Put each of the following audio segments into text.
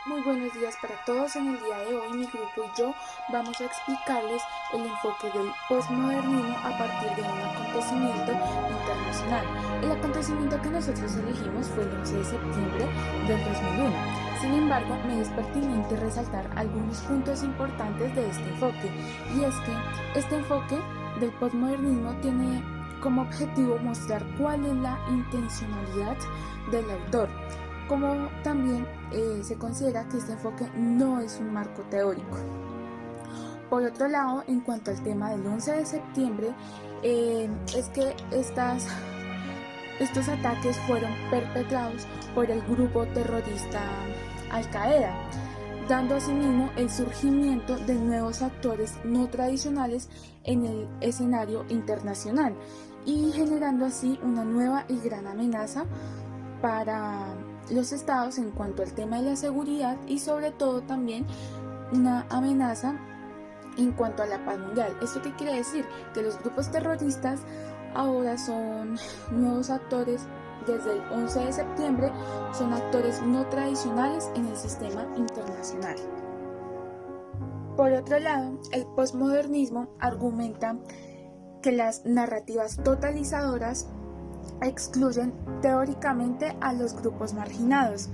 Muy buenos días para todos. En el día de hoy mi grupo y yo vamos a explicarles el enfoque del posmodernismo a partir de un acontecimiento internacional. El acontecimiento que nosotros elegimos fue el 11 de septiembre del 2001. Sin embargo, me es pertinente resaltar algunos puntos importantes de este enfoque, y es que este enfoque del posmodernismo tiene como objetivo mostrar cuál es la intencionalidad del autor, como también se considera que este enfoque no es un marco teórico. Por otro lado, en cuanto al tema del 11 de septiembre, es que estos ataques fueron perpetrados por el grupo terrorista Al-Qaeda, dando asimismo el surgimiento de nuevos actores no tradicionales en el escenario internacional y generando así una nueva y gran amenaza para los estados en cuanto al tema de la seguridad, y sobre todo también una amenaza en cuanto a la paz mundial. ¿Esto qué quiere decir? Que los grupos terroristas ahora son nuevos actores. Desde el 11 de septiembre son actores no tradicionales en el sistema internacional. Por otro lado, el posmodernismo argumenta que las narrativas totalizadoras excluyen teóricamente a los grupos marginados.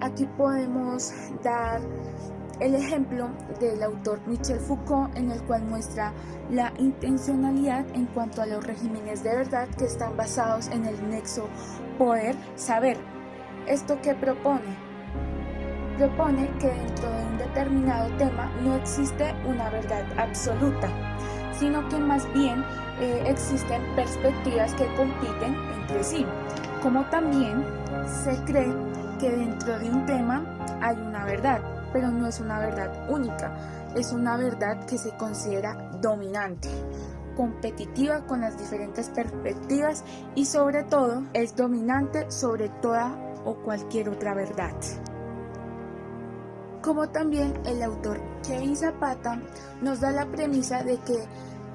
Aquí podemos dar el ejemplo del autor Michel Foucault, en el cual muestra la intencionalidad en cuanto a los regímenes de verdad que están basados en el nexo poder-saber. ¿Esto qué propone? Propone que dentro de un determinado tema no existe una verdad absoluta, sino que más bien existen perspectivas que compiten entre sí, como también se cree que dentro de un tema hay una verdad, pero no es una verdad única, es una verdad que se considera dominante, competitiva con las diferentes perspectivas, y sobre todo es dominante sobre toda o cualquier otra verdad. Como también el autor Kevin Zapata nos da la premisa de que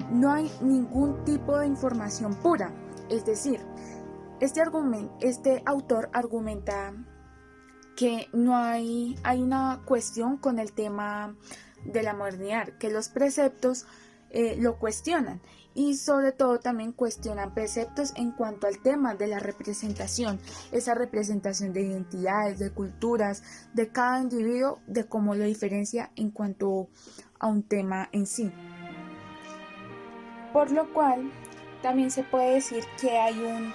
no hay ningún tipo de información pura, es decir, este autor argumenta que no hay una cuestión con el tema de la modernidad, que los preceptos lo cuestionan, y sobre todo también cuestionan preceptos en cuanto al tema de la representación, esa representación de identidades, de culturas, de cada individuo, de cómo lo diferencia en cuanto a un tema en sí. Por lo cual también se puede decir que hay un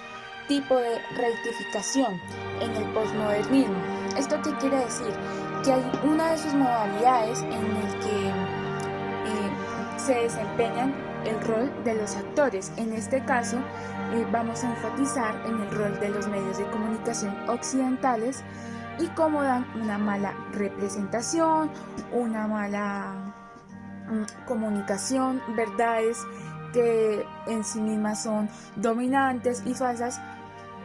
tipo de rectificación en el posmodernismo. ¿Esto qué quiere decir? Que hay una de sus modalidades en el que se desempeñan el rol de los actores. En este caso vamos a enfatizar en el rol de los medios de comunicación occidentales y cómo dan una mala representación, una mala comunicación, verdades que en sí mismas son dominantes y falsas,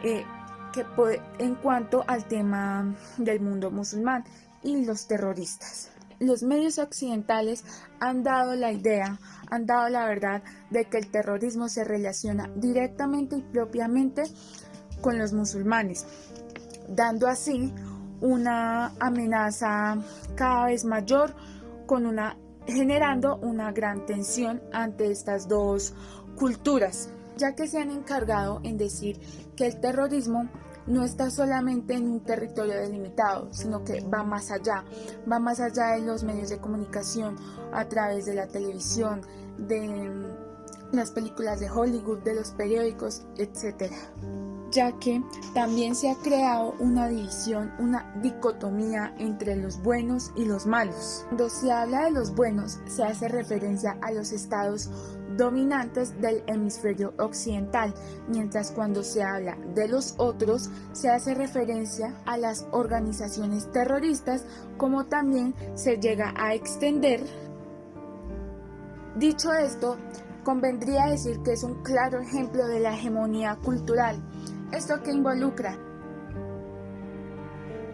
en cuanto al tema del mundo musulmán y los terroristas. Los medios occidentales han dado la idea, han dado la verdad de que el terrorismo se relaciona directamente y propiamente con los musulmanes, dando así una amenaza cada vez mayor, generando una gran tensión ante estas dos culturas, ya que se han encargado en decir que el terrorismo no está solamente en un territorio delimitado, sino que va más allá de los medios de comunicación, a través de la televisión, de las películas de Hollywood, de los periódicos, etcétera, ya que también se ha creado una división, una dicotomía entre los buenos y los malos. Cuando se habla de los buenos, se hace referencia a los estados dominantes del hemisferio occidental, mientras cuando se habla de los otros, se hace referencia a las organizaciones terroristas, como también se llega a extender. Dicho esto, convendría decir que es un claro ejemplo de la hegemonía cultural. ¿Esto que involucra?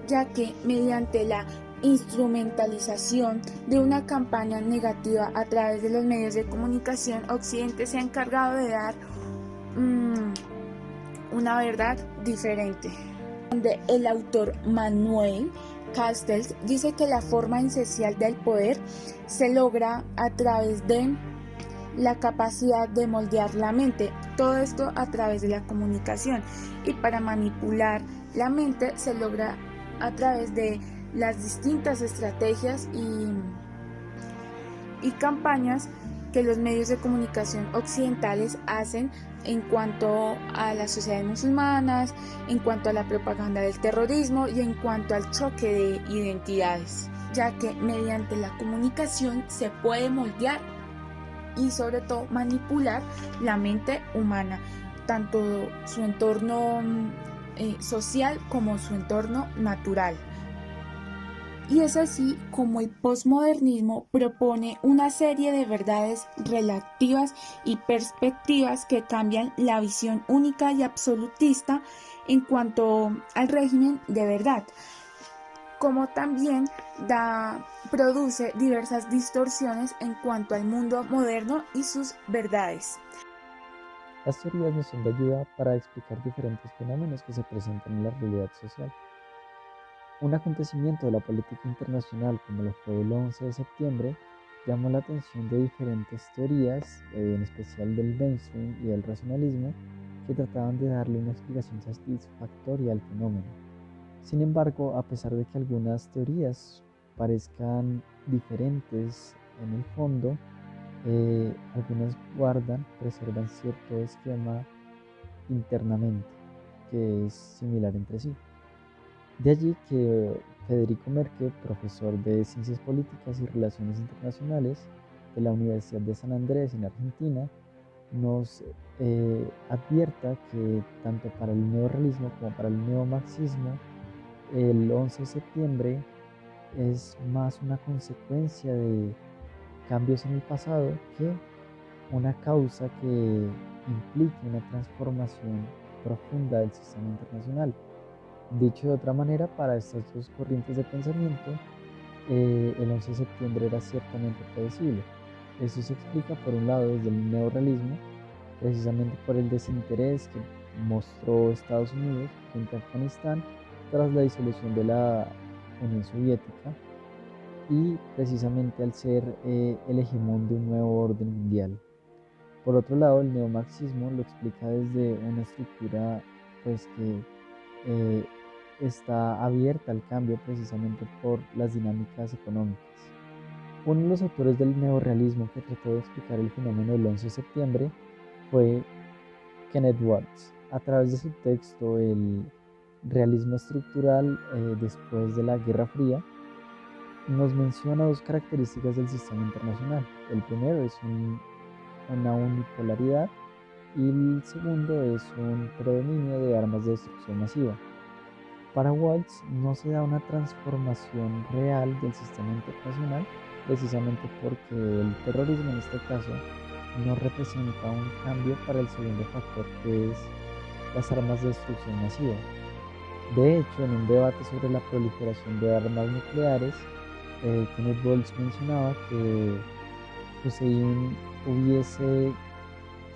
Ya que mediante la instrumentalización de una campaña negativa a través de los medios de comunicación, Occidente se ha encargado de dar una verdad diferente, donde el autor Manuel Castells dice que la forma esencial del poder se logra a través de la capacidad de moldear la mente, todo esto a través de la comunicación, y para manipular la mente se logra a través de las distintas estrategias y campañas que los medios de comunicación occidentales hacen en cuanto a las sociedades musulmanas, en cuanto a la propaganda del terrorismo y en cuanto al choque de identidades, ya que mediante la comunicación se puede moldear y sobre todo manipular la mente humana, tanto su entorno social como su entorno natural. Y es así como el posmodernismo propone una serie de verdades relativas y perspectivas que cambian la visión única y absolutista en cuanto al régimen de verdad, como también produce diversas distorsiones en cuanto al mundo moderno y sus verdades. Las teorías nos son de ayuda para explicar diferentes fenómenos que se presentan en la realidad social. Un acontecimiento de la política internacional como lo fue el 11 de septiembre llamó la atención de diferentes teorías, en especial del mainstream y del racionalismo, que trataban de darle una explicación satisfactoria al fenómeno. Sin embargo, a pesar de que algunas teorías parezcan diferentes en el fondo, algunas preservan cierto esquema internamente que es similar entre sí. De allí que Federico Merkel, profesor de Ciencias Políticas y Relaciones Internacionales de la Universidad de San Andrés en Argentina, nos advierta que tanto para el neorrealismo como para el neomarxismo, el 11 de septiembre es más una consecuencia de cambios en el pasado que una causa que implique una transformación profunda del sistema internacional. Dicho de otra manera, para estas dos corrientes de pensamiento, el 11 de septiembre era ciertamente predecible. Eso se explica por un lado desde el neorrealismo, precisamente por el desinterés que mostró Estados Unidos frente a Afganistán tras la disolución de la Unión Soviética y precisamente al ser el hegemón de un nuevo orden mundial. Por otro lado, el neomarxismo lo explica desde una estructura pues que eh, está abierta al cambio precisamente por las dinámicas económicas. Uno de los autores del neorrealismo que trató de explicar el fenómeno del 11 de septiembre fue Kenneth Waltz. A través de su texto El realismo estructural después de la Guerra Fría, nos menciona dos características del sistema internacional. El primero es una unipolaridad y el segundo es un predominio de armas de destrucción masiva. Para Waltz no se da una transformación real del sistema internacional, precisamente porque el terrorismo en este caso no representa un cambio para el segundo factor, que es las armas de destrucción masiva. De hecho, en un debate sobre la proliferación de armas nucleares, Kenneth Waltz mencionaba que Hussein hubiese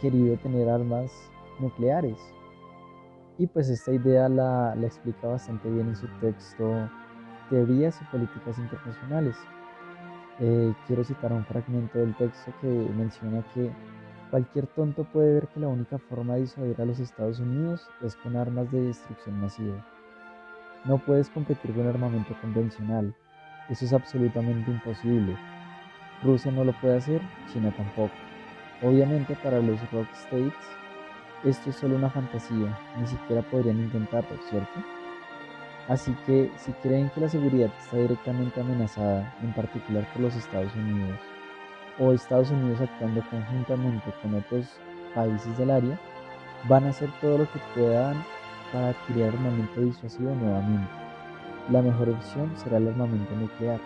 querido tener armas nucleares. Y pues esta idea la explica bastante bien en su texto Teorías y Políticas Internacionales. Quiero citar un fragmento del texto que menciona que cualquier tonto puede ver que la única forma de disuadir a los Estados Unidos es con armas de destrucción masiva. No puedes competir con armamento convencional. Eso es absolutamente imposible. Rusia no lo puede hacer, China tampoco. Obviamente para los rock states esto es solo una fantasía, ni siquiera podrían intentarlo, ¿cierto? Así que si creen que la seguridad está directamente amenazada, en particular por los Estados Unidos, o Estados Unidos actuando conjuntamente con otros países del área, van a hacer todo lo que puedan para adquirir armamento disuasivo nuevamente. La mejor opción será el armamento nuclear.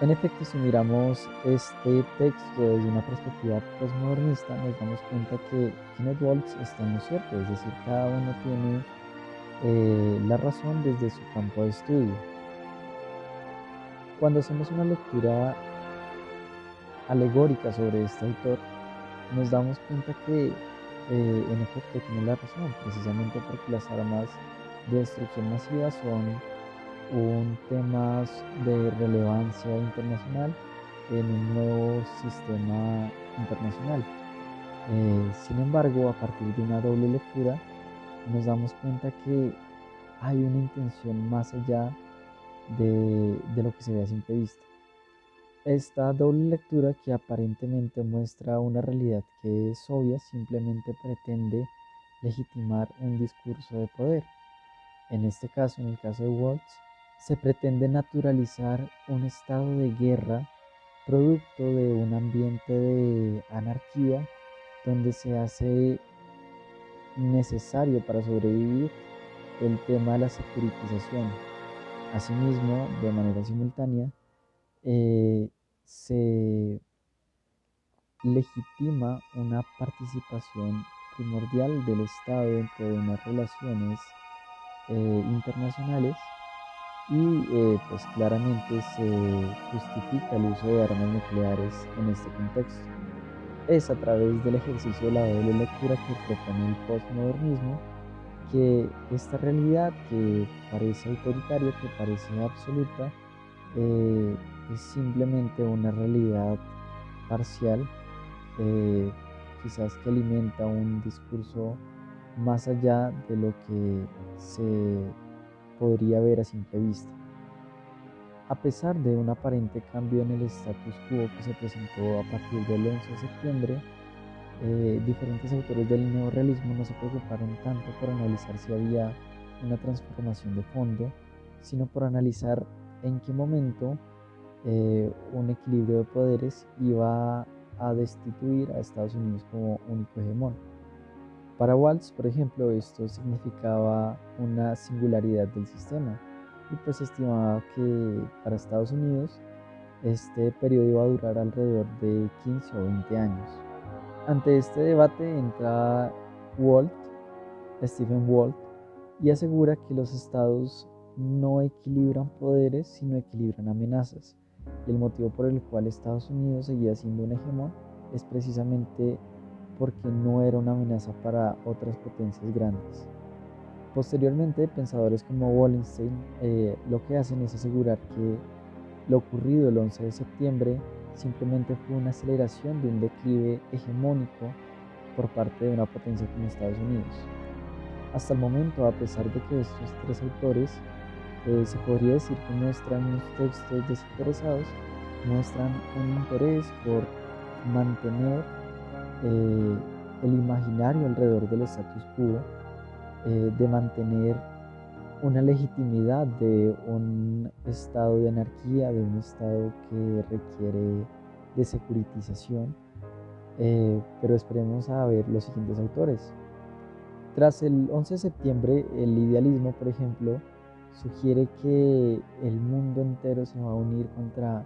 En efecto, si miramos este texto desde una perspectiva postmodernista, nos damos cuenta que Kenneth Waltz está en lo cierto, es decir, cada uno tiene la razón desde su campo de estudio. Cuando hacemos una lectura alegórica sobre este autor, nos damos cuenta que en efecto tiene la razón, precisamente porque las armas de destrucción masiva son un tema de relevancia internacional en un nuevo sistema internacional. Sin embargo, a partir de una doble lectura, nos damos cuenta que hay una intención más allá de lo que se ve a simple vista. Esta doble lectura, que aparentemente muestra una realidad que es obvia, simplemente pretende legitimar un discurso de poder. En este caso, en el caso de Waltz, se pretende naturalizar un estado de guerra producto de un ambiente de anarquía donde se hace necesario para sobrevivir el tema de la securitización. Asimismo, de manera simultánea, se legitima una participación primordial del Estado dentro de unas relaciones internacionales y pues claramente se justifica el uso de armas nucleares en este contexto. Es a través del ejercicio de la doble lectura que propone el postmodernismo que esta realidad que parece autoritaria, que parece absoluta, es simplemente una realidad parcial, quizás que alimenta un discurso más allá de lo que se podría ver a simple vista. A pesar de un aparente cambio en el status quo que se presentó a partir del 11 de septiembre, diferentes autores del neorrealismo no se preocuparon tanto por analizar si había una transformación de fondo, sino por analizar en qué momento un equilibrio de poderes iba a destituir a Estados Unidos como único hegemón. Para Waltz, por ejemplo, esto significaba una singularidad del sistema y pues estimaba que para Estados Unidos este periodo iba a durar alrededor de 15 o 20 años. Ante este debate entra Stephen Walt, y asegura que los estados no equilibran poderes, sino equilibran amenazas. Y el motivo por el cual Estados Unidos seguía siendo un hegemón es precisamente porque no era una amenaza para otras potencias grandes. Posteriormente, pensadores como Wallenstein lo que hacen es asegurar que lo ocurrido el 11 de septiembre simplemente fue una aceleración de un declive hegemónico por parte de una potencia como Estados Unidos. Hasta el momento, a pesar de que estos tres autores se podría decir que muestran unos textos desinteresados, muestran un interés por mantener el imaginario alrededor del status quo, de mantener una legitimidad de un estado de anarquía, de un estado que requiere de securitización, pero esperemos a ver los siguientes autores. Tras el 11 de septiembre, el idealismo, por ejemplo, sugiere que el mundo entero se va a unir contra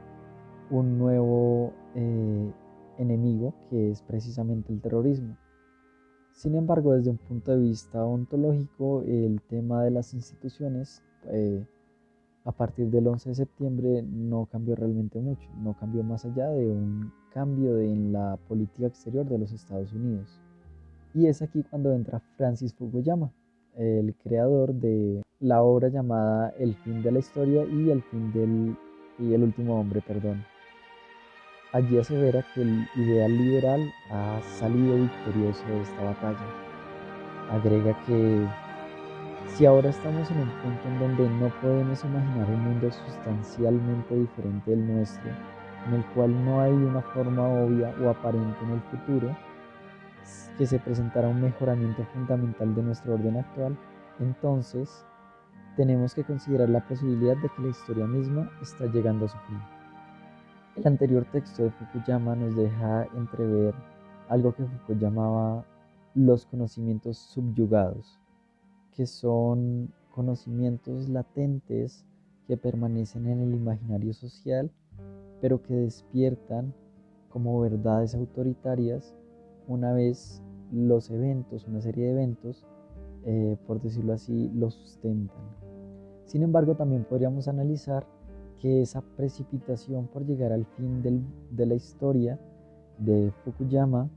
un nuevo enemigo, que es precisamente el terrorismo. Sin embargo, desde un punto de vista ontológico, el tema de las instituciones a partir del 11 de septiembre no cambió realmente mucho, no cambió más allá de un cambio en la política exterior de los Estados Unidos. Y es aquí cuando entra Francis Fukuyama, el creador de la obra llamada El fin de la historia y el último hombre, perdón. Allí asevera que el ideal liberal ha salido victorioso de esta batalla. Agrega que si ahora estamos en un punto en donde no podemos imaginar un mundo sustancialmente diferente del nuestro, en el cual no hay una forma obvia o aparente en el futuro, que se presentará un mejoramiento fundamental de nuestro orden actual, entonces tenemos que considerar la posibilidad de que la historia misma está llegando a su fin. El anterior texto de Fukuyama nos deja entrever algo que Foucault llamaba los conocimientos subyugados, que son conocimientos latentes que permanecen en el imaginario social, pero que despiertan como verdades autoritarias una vez los eventos, una serie de eventos, por decirlo así, los sustentan. Sin embargo, también podríamos analizar que esa precipitación por llegar al fin de la historia de Fukuyama,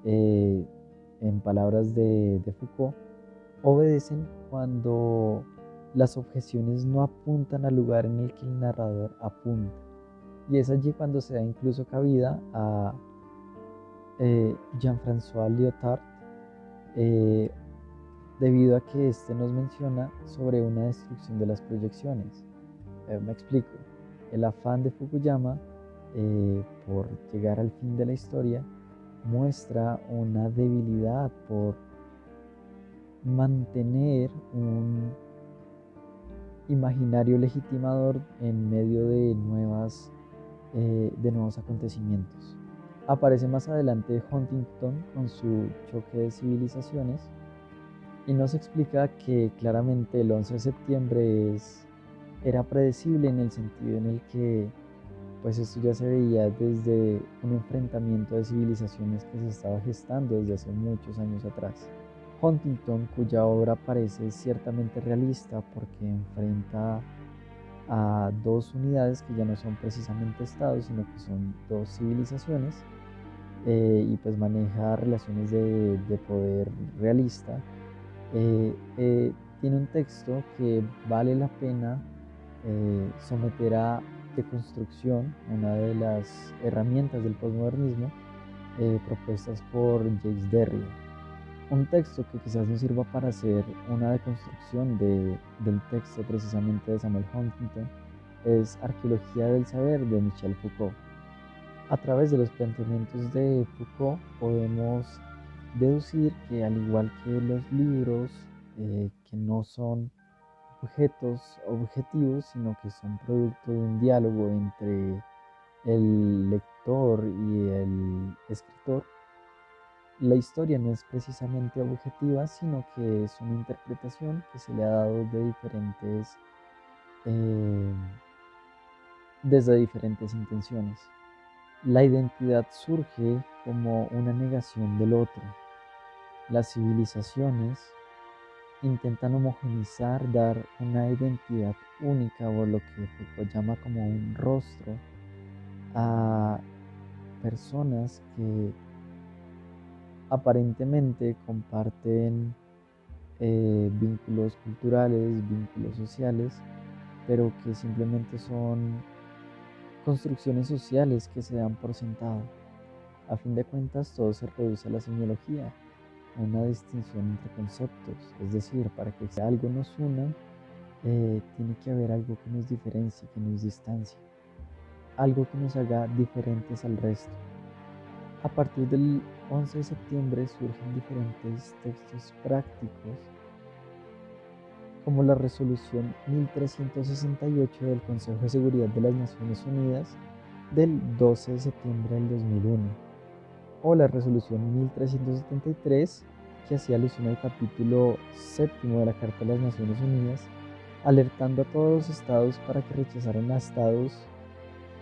en palabras de Foucault, obedecen cuando las objeciones no apuntan al lugar en el que el narrador apunta. Y es allí cuando se da incluso cabida a Jean-François Lyotard, eh, debido a que éste nos menciona sobre una destrucción de las proyecciones. Me explico. El afán de Fukuyama por llegar al fin de la historia muestra una debilidad por mantener un imaginario legitimador en medio de nuevos acontecimientos. Aparece más adelante Huntington con su choque de civilizaciones y nos explica que claramente el 11 de septiembre era predecible en el sentido en el que pues esto ya se veía desde un enfrentamiento de civilizaciones que se estaba gestando desde hace muchos años atrás. Huntington, cuya obra parece ciertamente realista porque enfrenta a dos unidades que ya no son precisamente estados, sino que son dos civilizaciones, y pues maneja relaciones de poder realista. Tiene un texto que vale la pena someter a deconstrucción, una de las herramientas del posmodernismo propuestas por Jacques Derrida. Un texto que quizás nos sirva para hacer una deconstrucción del texto precisamente de Samuel Huntington es Arqueología del Saber de Michel Foucault. A través de los planteamientos de Foucault podemos deducir que, al igual que los libros que no son objetos objetivos, sino que son producto de un diálogo entre el lector y el escritor, la historia no es precisamente objetiva, sino que es una interpretación que se le ha dado eh, desde diferentes intenciones. La identidad surge como una negación del otro. Las civilizaciones intentan homogenizar, dar una identidad única o lo que Foucault llama como un rostro a personas que aparentemente comparten vínculos culturales, vínculos sociales, pero que simplemente son construcciones sociales que se dan por sentado. A fin de cuentas, todo se reduce a la semiología, una distinción entre conceptos, es decir, para que algo nos una, tiene que haber algo que nos diferencie, que nos distancie, algo que nos haga diferentes al resto. A partir del 11 de septiembre surgen diferentes textos prácticos, como la resolución 1368 del Consejo de Seguridad de las Naciones Unidas del 12 de septiembre del 2001, o la resolución 1373, que hacía alusión al capítulo séptimo de la Carta de las Naciones Unidas, alertando a todos los estados para que rechazaran a estados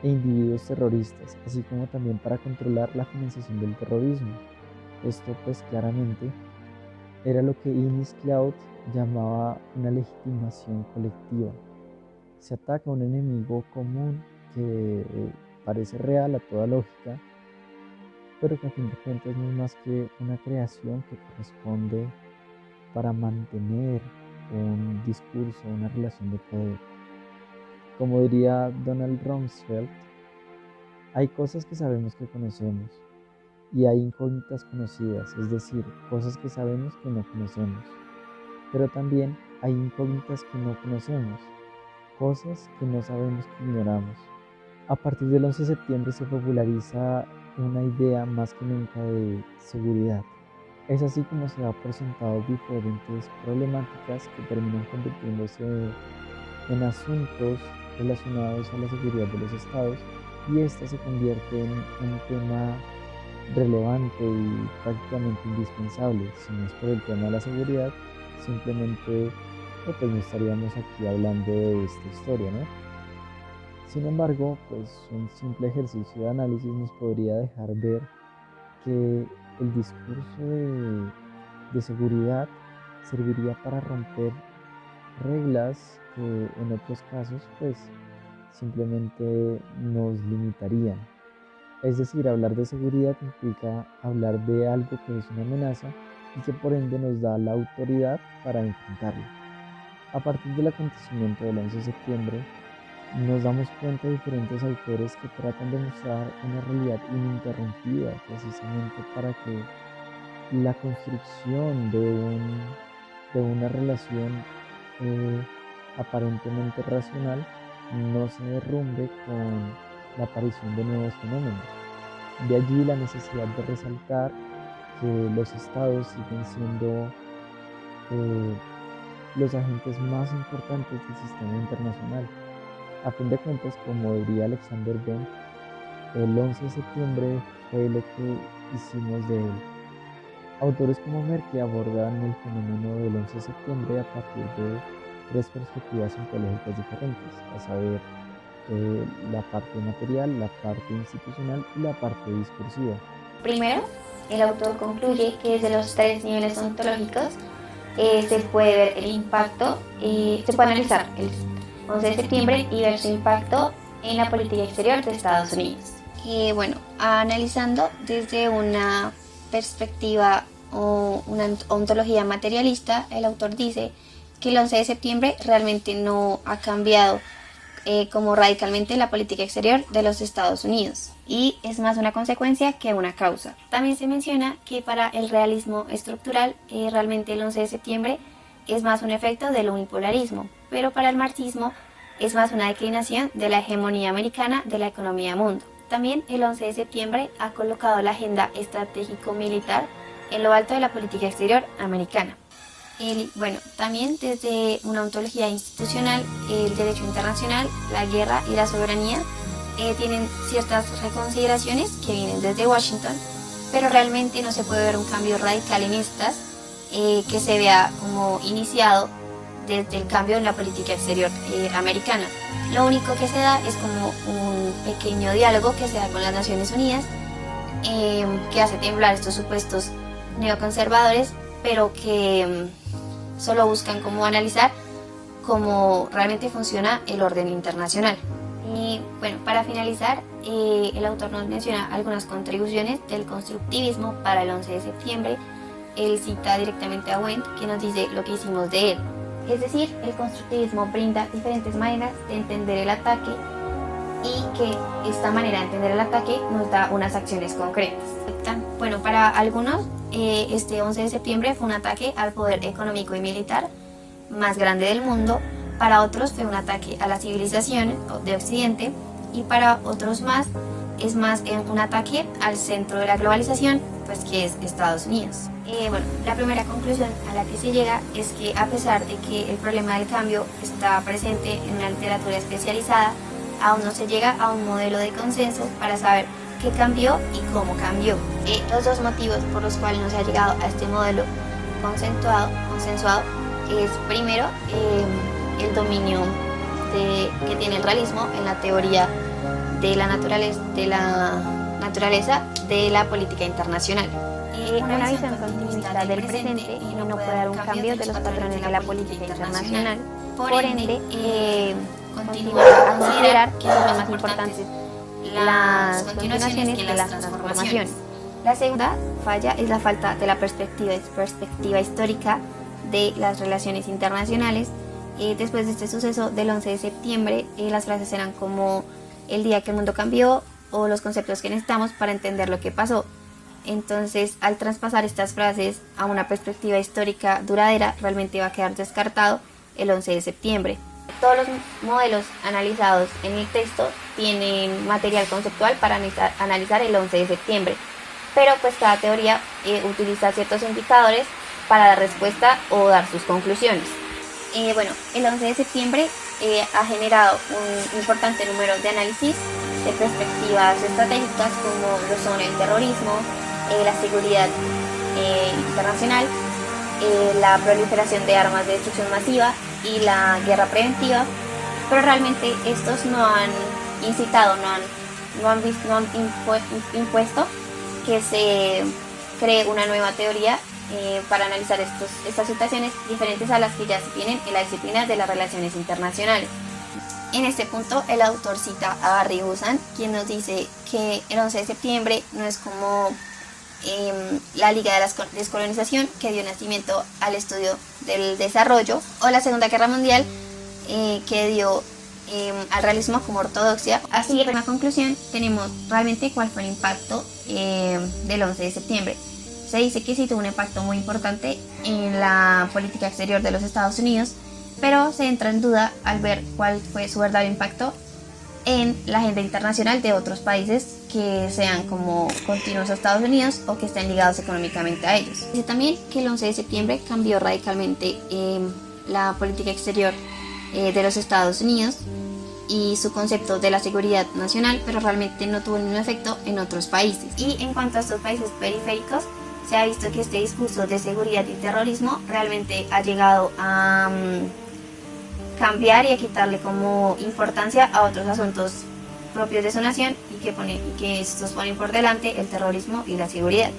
e individuos terroristas, así como también para controlar la financiación del terrorismo. Esto pues claramente era lo que Innis Cloud llamaba una legitimación colectiva. Se ataca a un enemigo común que parece real a toda lógica, pero que a fin de cuentas no es más que una creación que corresponde para mantener un discurso, una relación de poder. Como diría Donald Rumsfeld, hay cosas que sabemos que conocemos y hay incógnitas conocidas, es decir, cosas que sabemos que no conocemos. Pero también hay incógnitas que no conocemos, cosas que no sabemos que ignoramos. A partir del 11 de septiembre se populariza una idea más que nunca de seguridad. Es así como se da por sentado diferentes problemáticas que terminan convirtiéndose en asuntos relacionados a la seguridad de los estados, y esta se convierte en un tema relevante y prácticamente indispensable. Si no es por el tema de la seguridad, simplemente pues no estaríamos aquí hablando de esta historia, ¿no? Sin embargo, pues un simple ejercicio de análisis nos podría dejar ver que el discurso de seguridad serviría para romper reglas que en otros casos pues simplemente nos limitarían. Es decir, hablar de seguridad implica hablar de algo que es una amenaza y que por ende nos da la autoridad para enfrentarlo. A partir del acontecimiento del 11 de septiembre, nos damos cuenta de diferentes autores que tratan de mostrar una realidad ininterrumpida, precisamente para que la construcción de una relación eh, aparentemente racional no se derrumbe con la aparición de nuevos fenómenos. De allí la necesidad de resaltar que los estados siguen siendo eh, los agentes más importantes del sistema internacional. A fin de cuentas, como diría Alexander Bent, el 11 de septiembre fue lo que hicimos de él. Autores como Merkel abordan el fenómeno del 11 de septiembre a partir de tres perspectivas ontológicas diferentes, a saber, la parte material, la parte institucional y la parte discursiva. Primero, el autor concluye que desde los tres niveles ontológicos se puede ver el impacto, se puede analizar el 11 de septiembre y ver su impacto en la política exterior de Estados Unidos. Analizando desde una perspectiva o una ontología materialista, el autor dice que el 11 de septiembre realmente no ha cambiado como radicalmente la política exterior de los Estados Unidos y es más una consecuencia que una causa. También se menciona que para el realismo estructural realmente el 11 de septiembre es más un efecto del unipolarismo, pero para el marxismo es más una declinación de la hegemonía americana de la economía mundo. También el 11 de septiembre ha colocado la agenda estratégico-militar en lo alto de la política exterior americana. También desde una ontología institucional, el derecho internacional, la guerra y la soberanía tienen ciertas reconsideraciones que vienen desde Washington, pero realmente no se puede ver un cambio radical en estas que se vea como iniciado desde el cambio en la política exterior americana. Lo único que se da es como un pequeño diálogo que se da con las Naciones Unidas que hace temblar estos supuestos neoconservadores, pero que solo buscan como analizar cómo realmente funciona el orden internacional. Y para finalizar, el autor nos menciona algunas contribuciones del constructivismo para el 11 de septiembre. Él cita directamente a Wendt, que nos dice lo que hicimos de él. Es decir, el constructivismo brinda diferentes maneras de entender el ataque y que esta manera de entender el ataque nos da unas acciones concretas. Para algunos, este 11 de septiembre fue un ataque al poder económico y militar más grande del mundo. Para otros fue un ataque a la civilización de Occidente y para otros más es más un ataque al centro de la globalización, pues que es Estados Unidos. La primera conclusión a la que se llega es que a pesar de que el problema del cambio está presente en una literatura especializada, aún no se llega a un modelo de consenso para saber qué cambió y cómo cambió. Los dos motivos por los cuales no se ha llegado a este modelo consensuado es primero el dominio que tiene el realismo en la teoría de la naturaleza de la política internacional. Una visión continuista del presente no puede dar un cambio de los patrones de la política internacional, por ende continúa a considerar que son más importantes las continuaciones que las transformaciones. La segunda falla es la falta de la perspectiva histórica de las relaciones internacionales. Después de este suceso del 11 de septiembre, las frases eran como el día que el mundo cambió o los conceptos que necesitamos para entender lo que pasó. Entonces, al traspasar estas frases a una perspectiva histórica duradera, realmente va a quedar descartado el 11 de septiembre. Todos los modelos analizados en el texto tienen material conceptual para analizar el 11 de septiembre, pero pues cada teoría utiliza ciertos indicadores para dar respuesta o dar sus conclusiones. El 11 de septiembre ha generado un importante número de análisis de perspectivas estratégicas como lo son el terrorismo, la seguridad internacional, la proliferación de armas de destrucción masiva y la guerra preventiva, pero realmente estos no han incitado, no han impuesto que se cree una nueva teoría para analizar estas situaciones diferentes a las que ya se tienen en la disciplina de las relaciones internacionales. En este punto el autor cita a Barry Busan, quien nos dice que el 11 de septiembre no es como la Liga de la Descolonización, que dio nacimiento al estudio del desarrollo, o la Segunda Guerra Mundial, que dio al realismo como ortodoxia. Así, en la conclusión, tenemos realmente cuál fue el impacto del 11 de septiembre. Se dice que sí tuvo un impacto muy importante en la política exterior de los Estados Unidos, pero se entra en duda al ver cuál fue su verdadero impacto en la agenda internacional de otros países que sean como continuos a Estados Unidos o que estén ligados económicamente a ellos. Dice también que el 11 de septiembre cambió radicalmente la política exterior de los Estados Unidos y su concepto de la seguridad nacional, pero realmente no tuvo el mismo efecto en otros países. Y en cuanto a estos países periféricos, se ha visto que este discurso de seguridad y terrorismo realmente ha llegado a cambiar y a quitarle como importancia a otros asuntos propios de su nación y que estos ponen por delante el terrorismo y la seguridad.